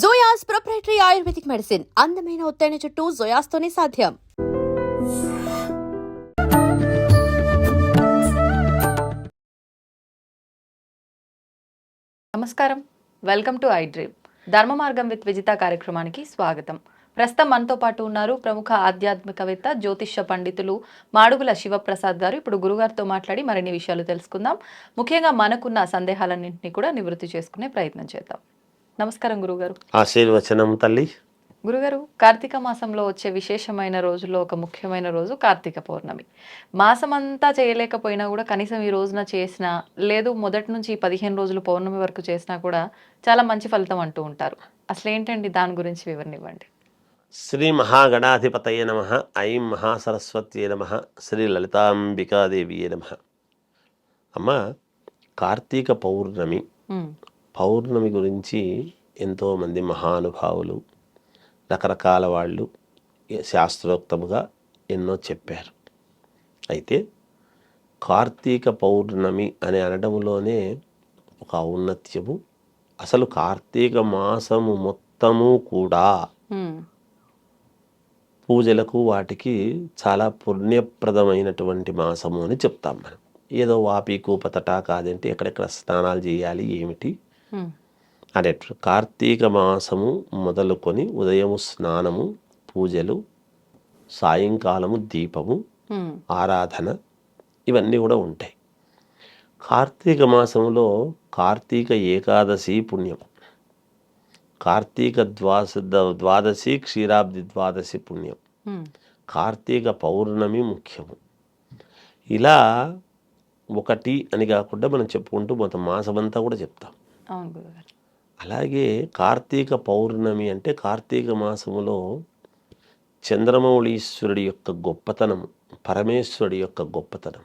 జోయాస్ proprietary ayurvedic medicine అందమైన ఒత్తైన చుట్టూ జోయాస్తోనే సాధ్యం. నమస్కారం, వెల్కమ్ టు ఐ డ్రీమ్. ధర్మ మార్గం విత్ విజిత కార్యక్రమానికి స్వాగతం. ప్రస్తుతం మనతో పాటు ఉన్నారు ప్రముఖ ఆధ్యాత్మికవేత్త, జ్యోతిష్య పండితులు మాడుగుల శివప్రసాద్ గారు. ఇప్పుడు గురుగారితో మాట్లాడి మరిన్ని విషయాలు తెలుసుకుందాం. ముఖ్యంగా మనకున్న సందేహాలన్నింటినీ కూడా నివృత్తి చేసుకునే ప్రయత్నం చేద్దాం. నమస్కారం గురుగారు. ఆశీర్వచనం తల్లి. గురుగారు, కార్తీక మాసంలో వచ్చే విశేషమైన రోజుల్లో ఒక ముఖ్యమైన రోజు కార్తీక పౌర్ణమి. మాసమంతా చేయలేకపోయినా కూడా కనీసం ఈ రోజున చేసినా, లేదు మొదటి నుంచి 15 రోజులు పౌర్ణమి వరకు చేసినా కూడా చాలా మంచి ఫలితం అంటూ ఉంటారు. అసలు ఏంటండి, దాని గురించి వివరణ ఇవ్వండి. శ్రీ మహాగణాధిపతయ నమః. ఐం మహాసరస్వత్యే నమః. శ్రీ లలితాంబికాదేవియే నమః. అమ్మ, కార్తీక పౌర్ణమి పౌర్ణమి గురించి ఎంతోమంది మహానుభావులు, రకరకాల వాళ్ళు శాస్త్రోక్తముగా ఎన్నో చెప్పారు. అయితే కార్తీక పౌర్ణమి అని అనడంలోనే ఒక ఔన్నత్యము, అసలు కార్తీక మాసము మొత్తము కూడా పూజలకు వాటికి చాలా పుణ్యప్రదమైనటువంటి మాసము అని చెప్తాం మనం. ఏదో వాపి కూపతట కాదంటే ఎక్కడెక్కడ స్నానాలు చేయాలి ఏమిటి అనేట్టు కార్తీక మాసము మొదలుకొని ఉదయము స్నానము, పూజలు, సాయంకాలము దీపము, ఆరాధన, ఇవన్నీ కూడా ఉంటాయి. కార్తీక మాసంలో కార్తీక ఏకాదశి పుణ్యం, కార్తీక ద్వాదశి క్షీరాబ్ది ద్వాదశి పుణ్యం, కార్తీక పౌర్ణమి ముఖ్యము. ఇలా ఒకటి అని కాకుండా మనం చెప్పుకుంటూ మొత్తం మాసమంతా కూడా చెప్తాం. అలాగే కార్తీక పౌర్ణమి అంటే కార్తీక మాసములో చంద్రమౌళీశ్వరుడి యొక్క గొప్పతనం, పరమేశ్వరుడి యొక్క గొప్పతనం.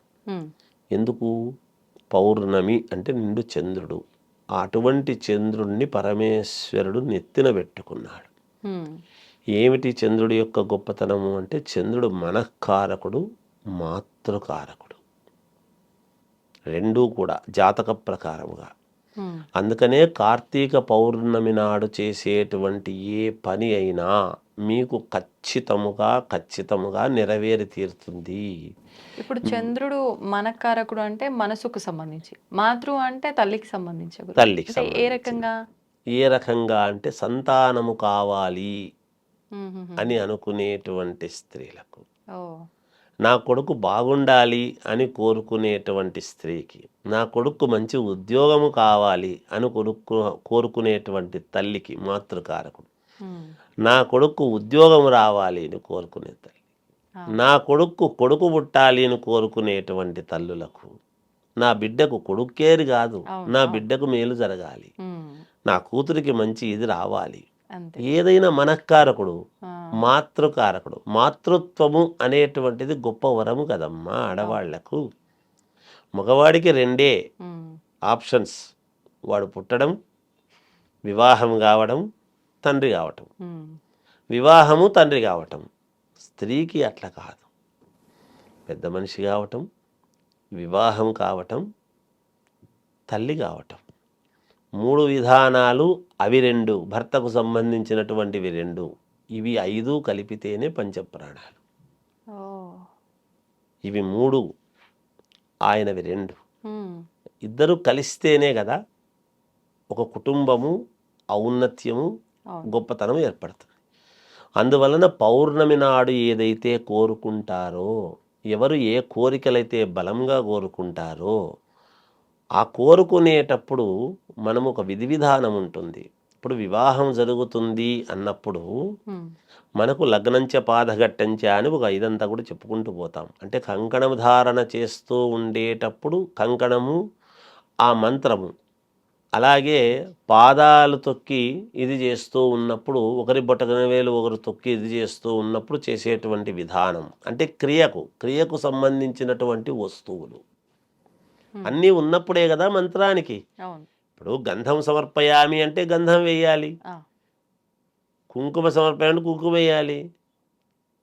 ఎందుకు? పౌర్ణమి అంటే నిండు చంద్రుడు. అటువంటి చంద్రుణ్ణి పరమేశ్వరుడు నెత్తిన పెట్టుకున్నాడు. ఏమిటి చంద్రుడి యొక్క గొప్పతనము అంటే, చంద్రుడు మనఃకారకుడు, మాతృకారకుడు, రెండూ కూడా జాతక ప్రకారముగా. అందుకనే కార్తీక పౌర్ణమి నాడు చేసేటువంటి ఏ పని అయినా మీకు ఖచ్చితముగా నెరవేరి తీరుతుంది. ఇప్పుడు చంద్రుడు మనకారకుడు అంటే మనసుకు సంబంధించి, మాతృ అంటే తల్లికి సంబంధించి. తల్లికి ఏ రకంగా అంటే సంతానము కావాలి అని అనుకునేటువంటి స్త్రీలకు, నా కొడుకు బాగుండాలి అని కోరుకునేటువంటి స్త్రీకి, నా కొడుకు మంచి ఉద్యోగము కావాలి అని కోరుకునేటువంటి తల్లికి మాతృకారకుడు, నా కొడుకు ఉద్యోగం రావాలి అని కోరుకునే తల్లి, నా కొడుకు పుట్టాలి అని కోరుకునేటువంటి తల్లులకు, నా బిడ్డకు కొడుకేరి కాదు, నా బిడ్డకు మేలు జరగాలి, నా కూతురికి మంచి ఇది రావాలి, ఏదైనా మనఃకారకుడు, మాతృకారకుడు. మాతృత్వము అనేటువంటిది గొప్ప వరము కదమ్మా ఆడవాళ్లకు. మగవాడికి రెండే ఆప్షన్స్, వాడు పుట్టడం, వివాహం కావడం, తండ్రి కావటం. వివాహము, తండ్రి కావటం. స్త్రీకి అట్లా కాదు. పెద్ద మనిషి కావటం, వివాహం కావటం, తల్లి కావటం. 3 విధానాలు. అవి 2 భర్తకు సంబంధించినటువంటివి 2. ఇవి 5 కలిపితేనే పంచప్రాణాలు. ఇవి 3, ఆయనవి 2. ఇద్దరు కలిస్తేనే కదా ఒక కుటుంబము, ఔన్నత్యము, గొప్పతనం ఏర్పడుతుంది. అందువలన పౌర్ణమి నాడు ఏదైతే కోరుకుంటారో, ఎవరు ఏ కోరికలైతే బలంగా కోరుకుంటారో, ఆ కోరుకునేటప్పుడు మనం ఒక విధి విధానం ఉంటుంది. ఇప్పుడు వివాహం జరుగుతుంది అన్నప్పుడు మనకు లగ్నంచ పాదఘట్టంచ అని ఒక ఇదంతా కూడా చెప్పుకుంటూ పోతాం. అంటే కంకణం ధారణ చేస్తూ ఉండేటప్పుడు కంకణము, ఆ మంత్రము, అలాగే పాదాలు తొక్కి ఇది చేస్తూ ఉన్నప్పుడు, ఒకరి బొటకన వేలు ఒకరు తొక్కి ఇది చేస్తూ ఉన్నప్పుడు చేసేటువంటి విధానం, అంటే క్రియకు సంబంధించినటువంటి వస్తువులు అన్నీ ఉన్నప్పుడే కదా మంత్రానికి. ఇప్పుడు గంధం సమర్పయామి అంటే గంధం వేయాలి, కుంకుమ సమర్పయామి కుంకుమ వేయాలి,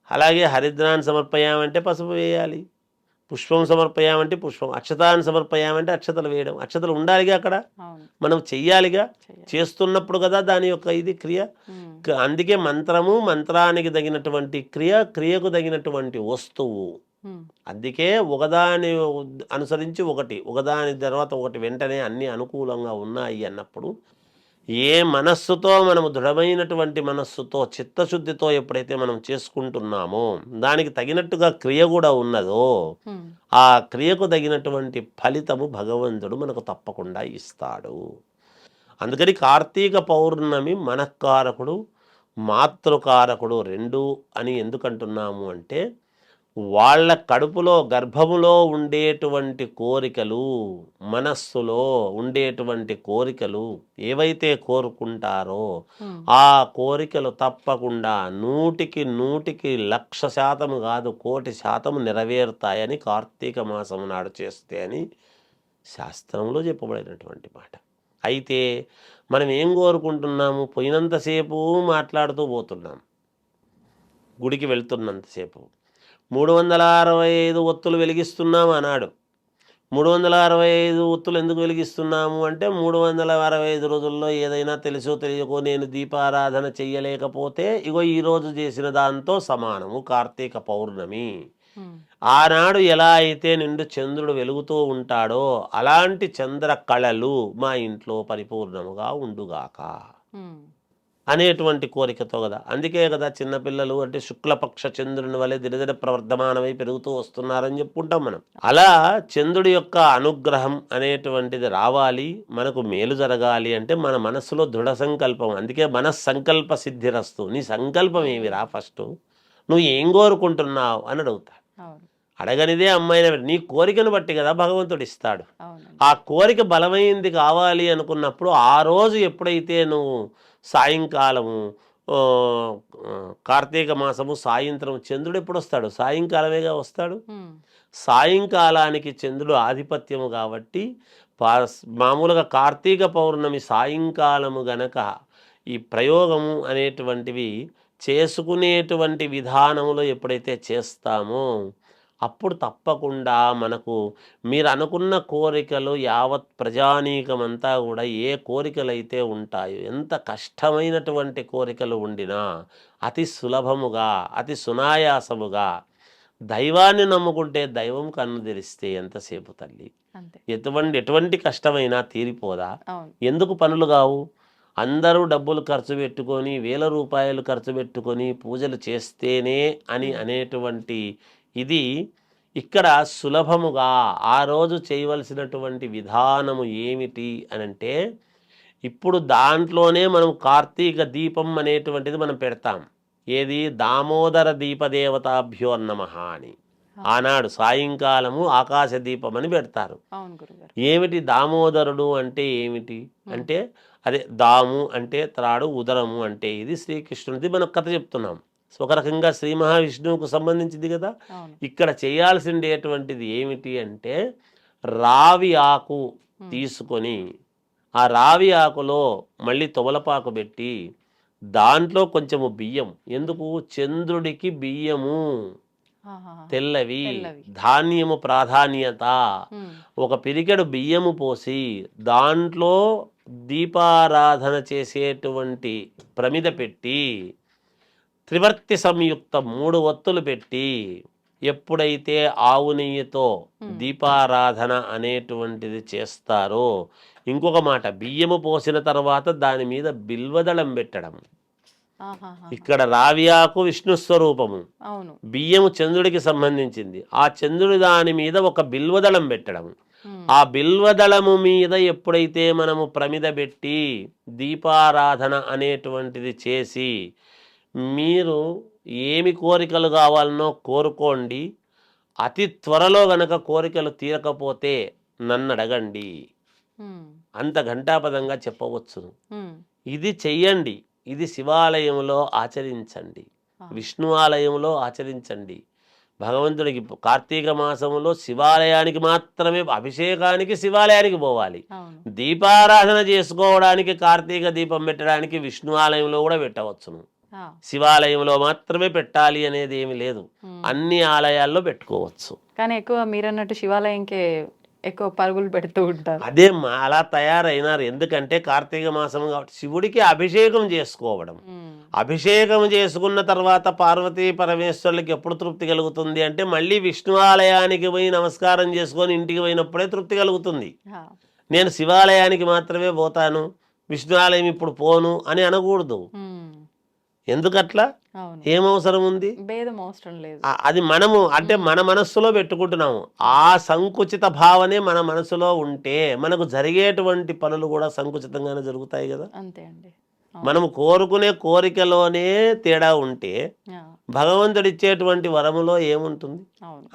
అలాగే హరిద్రాన్ని సమర్పయామంటే పసుపు వేయాలి, పుష్పం సమర్పయామంటే పుష్పం, అక్షతాన్ని సమర్పయామంటే అక్షతలు వేయడం. అక్షతలు ఉండాలిగా అక్కడ, అవును. మనం చెయ్యాలిగా. చెయ్యాలి. చేస్తున్నప్పుడు కదా దాని యొక్క ఇది క్రియ. అందుకే మంత్రము, మంత్రానికి తగినటువంటి క్రియ, క్రియకు తగినటువంటి వస్తువు. అందుకే ఒకదాని అనుసరించి ఒకటి, ఒకదాని తర్వాత ఒకటి వెంటనే అన్ని అనుకూలంగా ఉన్నాయి అన్నప్పుడు, ఏ మనస్సుతో మనము దృఢమైనటువంటి మనస్సుతో చిత్తశుద్ధితో ఎప్పుడైతే మనం చేసుకుంటున్నామో దానికి తగినట్టుగా క్రియ కూడా ఉన్నదో ఆ క్రియకు తగినటువంటి ఫలితము భగవంతుడు మనకు తప్పకుండా ఇస్తాడు. అందుకని కార్తీక పౌర్ణమి మనఃకారకుడు, మాతృకారకుడు రెండు అని ఎందుకంటున్నాము అంటే, వాళ్ళ కడుపులో గర్భములో ఉండేటువంటి కోరికలు, మనస్సులో ఉండేటువంటి కోరికలు ఏవైతే కోరుకుంటారో ఆ కోరికలు తప్పకుండా 100కి 100% కాదు 1,00,000% నెరవేరుతాయని కార్తీక మాసం నాడు చేస్తే అని శాస్త్రంలో చెప్పబడినటువంటి మాట. అయితే మనం ఏం కోరుకుంటున్నాము? పోయినంతసేపు మాట్లాడుతూ పోతున్నాం, గుడికి వెళ్తున్నంతసేపు 365 ఒత్తులు వెలిగిస్తున్నాము అన్నాడు. 365 ఒత్తులు ఎందుకు వెలిగిస్తున్నాము అంటే, 365 రోజుల్లో ఏదైనా తెలుసో తెలియకో నేను దీపారాధన చెయ్యలేకపోతే ఇగో ఈరోజు చేసిన దాంతో సమానము కార్తీక పౌర్ణమి. ఆనాడు ఎలా అయితే నిండు చంద్రుడు వెలుగుతూ ఉంటాడో అలాంటి చంద్ర కళలు మా ఇంట్లో పరిపూర్ణముగా ఉండుగాక అనేటువంటి కోరికతో కదా. అందుకే కదా చిన్నపిల్లలు అంటే శుక్లపక్ష చంద్రుని వలె దినదిన ప్రవర్ధమానమై పెరుగుతూ వస్తున్నారని చెప్పుకుంటాం మనం. అలా చంద్రుడి యొక్క అనుగ్రహం అనేటువంటిది రావాలి, మనకు మేలు జరగాలి అంటే మన మనస్సులో దృఢ సంకల్పం. అందుకే మనస్సంకల్ప సిద్ధిరస్తు. నీ సంకల్పం ఏమిరా? ఫస్ట్ నువ్వు ఏం కోరుకుంటున్నావు అని అడుగుతాడు. అడగనిదే అమ్మాయిన నీ కోరికను బట్టి కదా భగవంతుడు ఇస్తాడు. ఆ కోరిక బలమైంది కావాలి అనుకున్నప్పుడు ఆ రోజు ఎప్పుడైతే నువ్వు సాయంకాలము, కార్తీక మాసము సాయంత్రం చంద్రుడు ఎప్పుడు వస్తాడు? సాయంకాలమేగా వస్తాడు. సాయంకాలానికి చంద్రుడు ఆధిపత్యము కాబట్టి మామూలుగా కార్తీక పౌర్ణమి సాయంకాలము గనక ఈ ప్రయోగము అనేటువంటివి చేసుకునేటువంటి విధానంలో ఎప్పుడైతే చేస్తామో అప్పుడు తప్పకుండా మనకు మీరు అనుకున్న కోరికలు యావత్ ప్రజానీకమంతా కూడా ఏ కోరికలైతే ఉంటాయో, ఎంత కష్టమైనటువంటి కోరికలు ఉండినా అతి సులభముగా, అతి సునాయాసముగా దైవాన్ని నమ్ముకుంటే దైవం కన్ను తెరిస్తే ఎంతసేపు తల్లి ఎటువంటి కష్టమైనా తీరిపోదా? ఎందుకు పనులు కావు? అందరూ డబ్బులు ఖర్చు పెట్టుకొని 1000 రూపాయలు ఖర్చు పెట్టుకొని పూజలు చేస్తేనే అని అనేటువంటి ఇది ఇక్కడ సులభముగా ఆ రోజు చేయవలసినటువంటి విధానము ఏమిటి అనంటే, ఇప్పుడు దాంట్లోనే మనం కార్తీక దీపం అనేటువంటిది మనం పెడతాం. ఏది? దామోదర దీపదేవతాభ్యో నమః అని ఆనాడు సాయంకాలము ఆకాశ దీపం అని పెడతారు. ఏమిటి దామోదరుడు అంటే ఏమిటి అంటే, అదే దాము అంటే త్రాడు, ఉదరము అంటే ఇది శ్రీకృష్ణుడిది మనం కథ చెప్తున్నాం. ఒక రకంగా శ్రీ మహావిష్ణువుకు సంబంధించింది కదా. ఇక్కడ చేయాల్సిండేటువంటిది ఏమిటి అంటే, రావి ఆకు తీసుకొని ఆ రావి ఆకులో మళ్ళీ తొమలపాకు పెట్టి దాంట్లో కొంచెము బియ్యం, ఎందుకు? చంద్రుడికి బియ్యము తెల్లవి, ధాన్యము ప్రాధాన్యత. ఒక పిరికెడు బియ్యము పోసి దాంట్లో దీపారాధన చేసేటువంటి ప్రమిద పెట్టి త్రివర్తి సంయుక్త 3 ఒత్తులు పెట్టి ఎప్పుడైతే ఆవు నెయ్యితో దీపారాధన అనేటువంటిది చేస్తారో, ఇంకొక మాట, బియ్యము పోసిన తర్వాత దాని మీద బిల్వదళం పెట్టడం. ఇక్కడ రావియాకు విష్ణు స్వరూపము, బియ్యము చంద్రుడికి సంబంధించింది. ఆ చంద్రుడి దాని మీద ఒక బిల్వదళం పెట్టడం. ఆ బిల్వదళము మీద ఎప్పుడైతే మనము ప్రమిద పెట్టి దీపారాధన అనేటువంటిది చేసి మీరు ఏమి కోరికలు కావాలనో కోరుకోండి, అతి త్వరలో గనక కోరికలు తీరకపోతే నన్ను అడగండి, అంత ఘంటాపదంగా చెప్పవచ్చును. ఇది చెయ్యండి, ఇది శివాలయంలో ఆచరించండి, విష్ణు ఆలయంలో ఆచరించండి. భగవంతుడికి కార్తీక మాసంలో శివాలయానికి మాత్రమే, అభిషేకానికి శివాలయానికి పోవాలి. దీపారాధన చేసుకోవడానికి కార్తీక దీపం పెట్టడానికి విష్ణు ఆలయంలో కూడా పెట్టవచ్చును. శివాలయంలో మాత్రమే పెట్టాలి అనేది ఏమి లేదు, అన్ని ఆలయాల్లో పెట్టుకోవచ్చు. కానీ ఎక్కువ మీరన్నట్టు శివాలయంకే ఎక్కువ పరుగులు పెడుతూ ఉంటారు. అదేమ్మా అలా తయారైనారు. ఎందుకంటే కార్తీక మాసం కాబట్టి శివుడికి అభిషేకం చేసుకోవడం. అభిషేకం చేసుకున్న తర్వాత పార్వతీ పరమేశ్వరులకి ఎప్పుడు తృప్తి కలుగుతుంది అంటే మళ్ళీ విష్ణు ఆలయానికి పోయి నమస్కారం చేసుకొని ఇంటికి పోయినప్పుడే తృప్తి కలుగుతుంది. నేను శివాలయానికి మాత్రమే పోతాను, విష్ణు ఆలయం ఇప్పుడు పోను అని అనకూడదు. ఎందుకట్లా? ఏమవసరం ఉంది? భేదం అవసరం లేదు. అది మనము అంటే మన మనస్సులో పెట్టుకుంటున్నాము. ఆ సంకుచిత భావనే మన మనసులో ఉంటే మనకు జరిగేటువంటి పనులు కూడా సంకుచితంగానే జరుగుతాయి కదా. అంతే అండి. మనము కోరుకునే కోరికలోనే తేడా ఉంటే భగవంతుడు ఇచ్చేటువంటి వరములో ఏముంటుంది?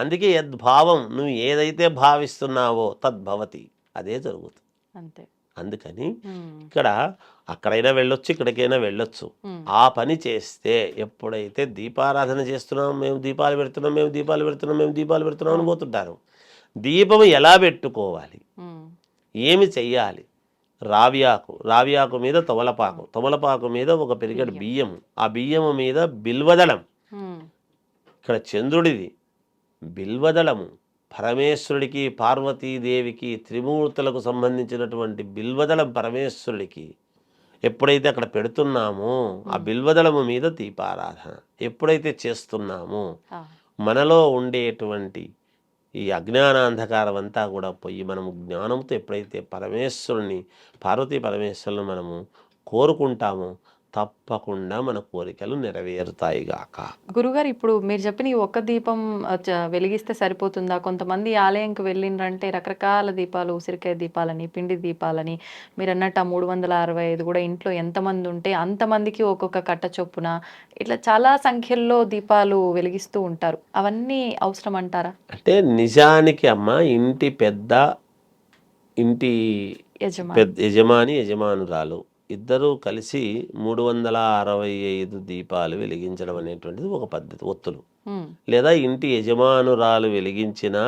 అందుకే యద్భావం, నువ్వు ఏదైతే భావిస్తున్నావో తద్భవతి, అదే జరుగుతుంది. అంతే. అందుకని ఇక్కడ అక్కడైనా వెళ్ళొచ్చు, ఇక్కడికైనా వెళ్ళొచ్చు. ఆ పని చేస్తే ఎప్పుడైతే దీపారాధన చేస్తున్నాం, మేము దీపాలు పెడుతున్నాం, మేము దీపాలు పెడుతున్నాం, మేము దీపాలు పెడుతున్నాం అని పోతుంటారు. దీపం ఎలా పెట్టుకోవాలి, ఏమి చెయ్యాలి? రావియాకు మీద తమలపాకు మీద ఒక పెరిగడు బియ్యం, ఆ బియ్యము మీద బిల్వదళం, ఇక్కడ చంద్రుడిది బిల్వదళము, పరమేశ్వరుడికి పార్వతీదేవికి త్రిమూర్తులకు సంబంధించినటువంటి బిల్వదళం పరమేశ్వరుడికి ఎప్పుడైతే అక్కడ పెడుతున్నామో ఆ బిల్వదళము మీద దీపారాధన ఎప్పుడైతే చేస్తున్నామో మనలో ఉండేటువంటి ఈ అజ్ఞానాంధకారం అంతా కూడా పోయి మనము జ్ఞానంతో ఎప్పుడైతే పరమేశ్వరుని పార్వతీ పరమేశ్వరుని మనము కోరుకుంటామో తప్పకుండా మన కోరికలు నెరవేరుతాయిగాక. గురుగారు, ఇప్పుడు మీరు చెప్పిన ఈ ఒక్క దీపం వెలిగిస్తే సరిపోతుందా? కొంతమంది ఆలయంకి వెళ్ళిండ్రంటే రకరకాల దీపాలు, ఉసిరికాయ దీపాలని, పిండి దీపాలని, మీరు అన్నట్టు 365 కూడా ఇంట్లో ఎంతమంది ఉంటే అంతమందికి ఒక్కొక్క కట్ట చొప్పున ఇట్లా చాలా సంఖ్యల్లో దీపాలు వెలిగిస్తూ ఉంటారు. అవన్నీ అవసరం అంటారా? అంటే నిజానికి అమ్మ ఇంటి యజమాని యజమానురాలు ఇద్దరూ కలిసి 365 దీపాలు వెలిగించడం అనేటువంటిది ఒక పద్ధతి, ఒత్తులు. లేదా ఇంటి యజమానురాలు వెలిగించినా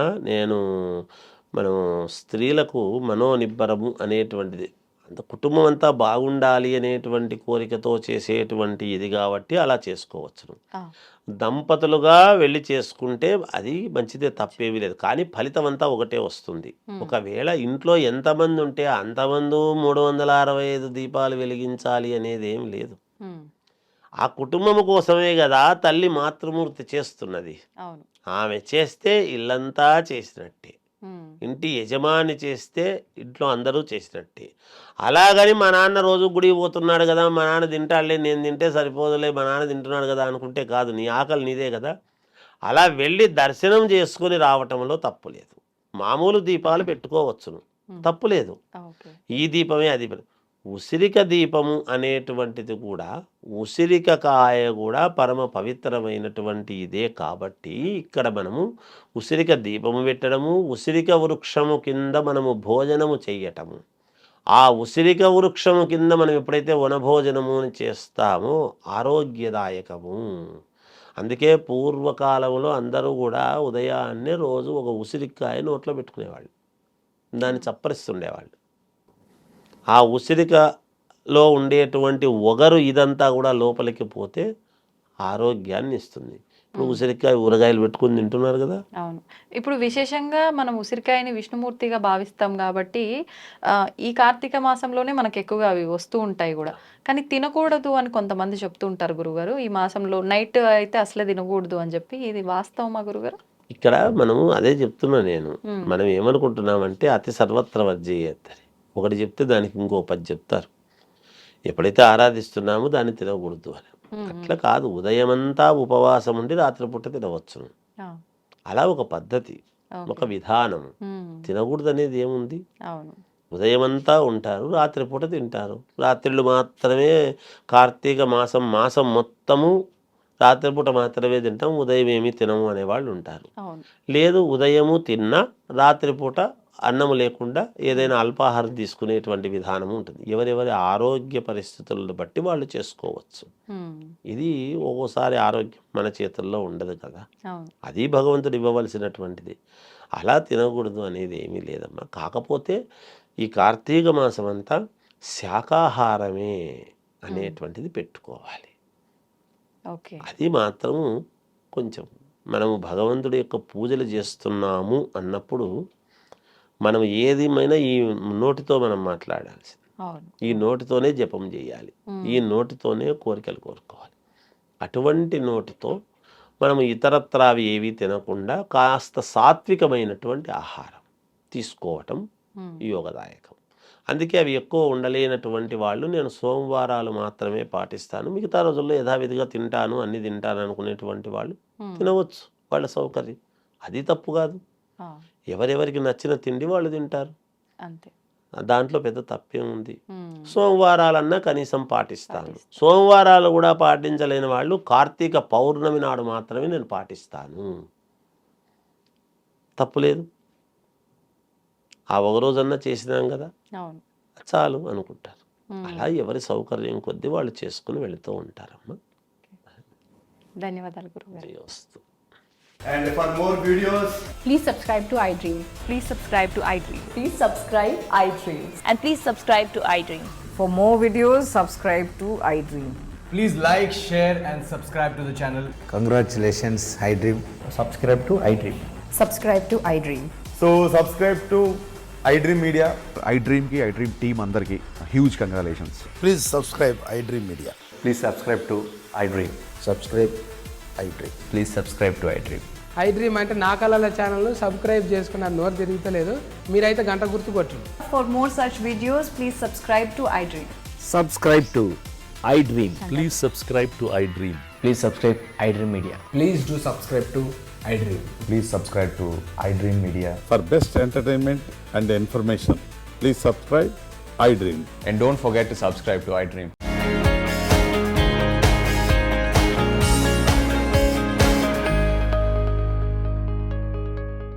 మనం స్త్రీలకు మనోనిబ్బరము అనేటువంటిది, అంత కుటుంబం అంతా బాగుండాలి అనేటువంటి కోరికతో చేసేటువంటి ఇది కాబట్టి అలా చేసుకోవచ్చును. దంపతులుగా వెళ్ళి చేసుకుంటే అది మంచిదే, తప్పేమీ లేదు. కానీ ఫలితం అంతా ఒకటే వస్తుంది. ఒకవేళ ఇంట్లో ఎంతమంది ఉంటే అంతమంది 365 దీపాలు వెలిగించాలి అనేది ఏం లేదు. ఆ కుటుంబము కోసమే కదా తల్లి మాతృమూర్తి చేస్తున్నది. ఆమె చేస్తే ఇల్లంతా చేసినట్టే, ఇంటి యజమాని చేస్తే ఇంట్లో అందరూ చేసినట్టే. అలాగని మా నాన్న రోజు గుడికి పోతున్నాడు కదా, మా నాన్న తింటాడులే, నేను తింటే సరిపోదులే, మా నాన్న తింటున్నాడు కదా అనుకుంటే కాదు. నీ ఆకలి నీదే కదా. అలా వెళ్ళి దర్శనం చేసుకుని రావటంలో తప్పు లేదు. మామూలు దీపాలు పెట్టుకోవచ్చును, తప్పు లేదు. ఈ దీపమే అది. ఉసిరిక దీపము అనేటువంటిది కూడా, ఉసిరికాయ కూడా పరమ పవిత్రమైనటువంటి ఇదే కాబట్టి ఇక్కడ మనము ఉసిరిక దీపము పెట్టడము, ఉసిరిక వృక్షము కింద మనము భోజనము చెయ్యటము, ఆ ఉసిరిక వృక్షము కింద మనం ఎప్పుడైతే వనభోజనము చేస్తామో ఆరోగ్యదాయకము. అందుకే పూర్వకాలంలో అందరూ కూడా ఉదయాన్నే రోజు ఒక ఉసిరికాయ నోట్లో పెట్టుకునేవాళ్ళు, దాన్ని చప్పరిస్తుండేవాళ్ళు. ఆ ఉసిరికలో ఉండేటువంటి ఒగరు ఇదంతా కూడా లోపలికి పోతే ఆరోగ్యాన్ని ఇస్తుంది. ఇప్పుడు ఉసిరికాయ ఊరగాయలు పెట్టుకుని తింటున్నారు కదా. అవును. ఇప్పుడు విశేషంగా మనం ఉసిరికాయని విష్ణుమూర్తిగా భావిస్తాం కాబట్టి ఈ కార్తీక మాసంలోనే మనకు ఎక్కువగా అవి వస్తూ ఉంటాయి కూడా. కానీ తినకూడదు అని కొంతమంది చెప్తూ ఉంటారు గురుగారు. ఈ మాసంలో నైట్ అయితే అసలే తినకూడదు అని చెప్పి, ఇది వాస్తవమా గురుగారు? ఇక్కడ మనము అదే చెప్తున్నా నేను. మనం ఏమనుకుంటున్నామంటే అతి సర్వత్ర వర్జయేత్, ఒకటి చెప్తే దానికి ఇంకో 10 చెప్తారు. ఎప్పుడైతే ఆరాధిస్తున్నామో దాన్ని తినకూడదు అని. అట్లా కాదు, ఉదయమంతా ఉపవాసం ఉండి రాత్రిపూట తినవచ్చును. అలా ఒక పద్ధతి, ఒక విధానం. తినకూడదు అనేది ఏముంది? ఉదయమంతా ఉంటారు, రాత్రిపూట తింటారు. రాత్రిళ్ళు మాత్రమే కార్తీక మాసం మొత్తము రాత్రిపూట మాత్రమే తింటాం, ఉదయం ఏమీ తినము అనేవాళ్ళు ఉంటారు. లేదు, ఉదయము తిన్నా రాత్రిపూట అన్నము లేకుండా ఏదైనా అల్పాహారం తీసుకునేటువంటి విధానము ఉంటుంది. ఎవరెవరి ఆరోగ్య పరిస్థితులను బట్టి వాళ్ళు చేసుకోవచ్చు. ఇది ఒక్కోసారి ఆరోగ్యం మన చేతుల్లో ఉండదు కదా, అది భగవంతుడు ఇవ్వవలసినటువంటిది. అలా తినకూడదు అనేది ఏమీ లేదమ్మా. కాకపోతే ఈ కార్తీక మాసం అంతా శాకాహారమే అనేటువంటిది పెట్టుకోవాలి. ఓకే. అది మాత్రము కొంచెం మనము భగవంతుడి యొక్క పూజలు చేస్తున్నాము అన్నప్పుడు మనం ఏదేమైనా ఈ నోటితో మనం మాట్లాడాల్సింది, అవును. ఈ నోటితోనే జపం చేయాలి, ఈ నోటితోనే కోరికలు కోరుకోవాలి. అటువంటి నోటితో మనం ఇతరత్రా అవి ఏవి తినకుండా కాస్త సాత్వికమైనటువంటి ఆహారం తీసుకోవటం యోగదాయకం. అందుకే అవి ఎక్కువ ఉండలేనటువంటి వాళ్ళు నేను సోమవారాలు మాత్రమే పాటిస్తాను, మిగతా రోజుల్లో యథావిధిగా తింటాను, అన్ని తింటాను అనుకునేటువంటి వాళ్ళు తినవచ్చు, వాళ్ళ సౌకర్యం. అది తప్పు కాదు. ఎవరెవరికి నచ్చిన తిండి వాళ్ళు తింటారు, అంతే. దాంట్లో పెద్ద తప్పేం ఉంది. సోమవారాలన్నా కనీసం పాటిస్తాను. సోమవారాలు కూడా పాటించలేని వాళ్ళు కార్తీక పౌర్ణమి నాడు మాత్రమే నేను పాటిస్తాను, తప్పులేదు. ఆ ఒక రోజన్నా చేసినాం కదా అవును. చాలు అనుకుంటారు. అలా ఎవరి సౌకర్యం కొద్దీ వాళ్ళు చేసుకుని వెళుతూ ఉంటారమ్మా. ధన్యవాదాలు గురుగారు. జయోస్తు. And for more videos, Please subscribe to iDream. Please subscribe to iDream. Please subscribe iDream. And please subscribe to iDream. For more videos, subscribe to iDream. please like, share, and subscribe to the channel. Congratulations, iDream. Subscribe to iDream. Subscribe to iDream. So subscribe to iDream Media. iDream ki iDream team అందరికి huge congratulations. Please subscribe iDream Media. Please subscribe to iDream. Subscribe iDream. Please subscribe to iDream. iDream అంటే నా కళల ఛానల్ను subscribe చేసుకున్నారు, నోరు తిరుగుతలేదు, మీరైతే గంట గుర్తు కొట్టండి. For more such videos, please subscribe to iDream. Subscribe to iDream. Please subscribe to iDream. Please subscribe iDream Media. Please do subscribe to iDream. Please subscribe to iDream Media. For best entertainment and information, please subscribe iDream. And don't forget to subscribe to iDream.